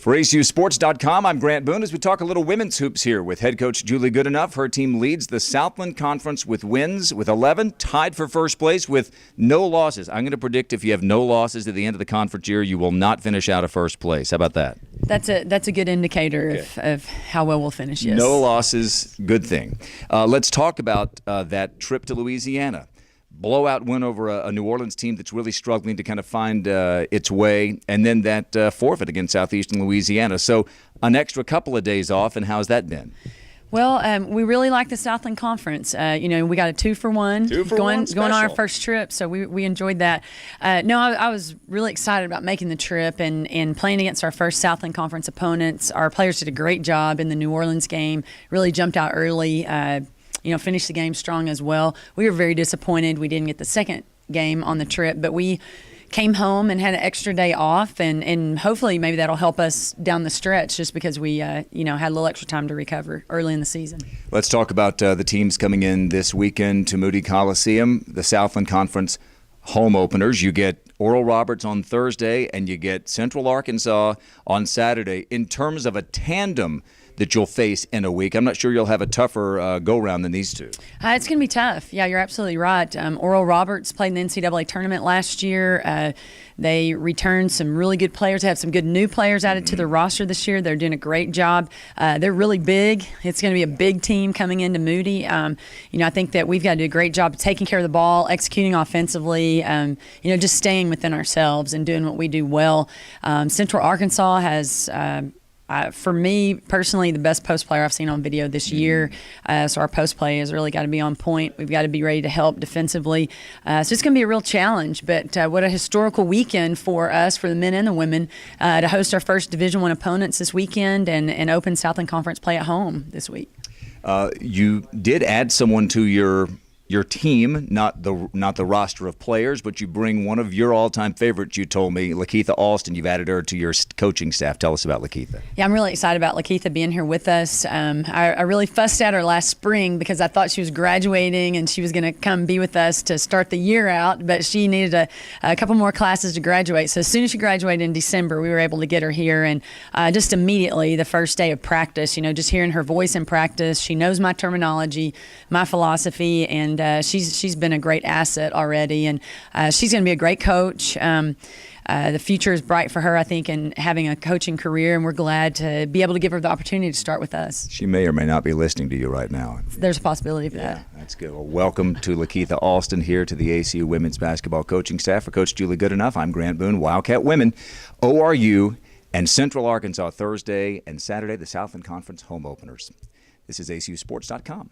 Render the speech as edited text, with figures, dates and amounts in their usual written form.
For ACUsports.com, I'm Grant Boone as we talk a little women's hoops here with head coach Julie Goodenough. Her team leads the Southland Conference with wins with 11, tied for first place with no losses. I'm going to predict if you have no losses at the end of the conference year, you will not finish out of first place. How about that? That's a good indicator of how well we'll finish, yes. No losses, good thing. Let's talk about that trip to Louisiana. Blowout win over a New Orleans team that's really struggling to kind of find its way, and then that forfeit against Southeastern Louisiana. So an extra couple of days off, and how's that been? Well, we really like the Southland Conference. We got a 2-for-1 going on our first trip, so we enjoyed that. I was really excited about making the trip and playing against our first Southland Conference opponents. Our players did a great job in the New Orleans game, really jumped out early, finished the game strong as well. We were very disappointed we didn't get the second game on the trip, but we came home and had an extra day off, and hopefully maybe that'll help us down the stretch just because we had a little extra time to recover early in the season. Let's talk about the teams coming in this weekend to Moody Coliseum, the Southland Conference home openers. You get Oral Roberts on Thursday, and you get Central Arkansas on Saturday. In terms of a tandem that you'll face in a week, I'm not sure you'll have a tougher go-round than these two. It's going to be tough. Yeah, you're absolutely right. Oral Roberts played in the NCAA tournament last year. They returned some really good players. They have some good new players added to the roster this year. They're doing a great job. They're really big. It's going to be a big team coming into Moody. I think that we've got to do a great job of taking care of the ball, executing offensively, just staying within ourselves and doing what we do well. Central Arkansas has for me personally, the best post player I've seen on video this year. So our post play has really got to be on point. We've got to be ready to help defensively. So it's going to be a real challenge. But what a historical weekend for us, for the men and the women, to host our first Division I opponents this weekend and open Southland Conference play at home this week. You did add someone to your team, not the roster of players, but you bring one of your all-time favorites, you told me, Lakeitha Alston. You've added her to your coaching staff. Tell us about Lakeitha. Yeah, I'm really excited about Lakeitha being here with us. I really fussed at her last spring because I thought she was graduating and she was going to come be with us to start the year out, but she needed a couple more classes to graduate. So as soon as she graduated in December, we were able to get her here, and just immediately, the first day of practice, just hearing her voice in practice, she knows my terminology, my philosophy, and she's been a great asset already, and she's going to be a great coach. The future is bright for her, I think, in having a coaching career, and we're glad to be able to give her the opportunity to start with us. She may or may not be listening to you right now. There's a possibility of that. Yeah, that's good. Well, welcome to Lakeitha Alston here to the ACU women's basketball coaching staff. For Coach Julie Goodenough, I'm Grant Boone. Wildcat women, ORU, and Central Arkansas Thursday and Saturday, the Southland Conference home openers. This is ACUsports.com.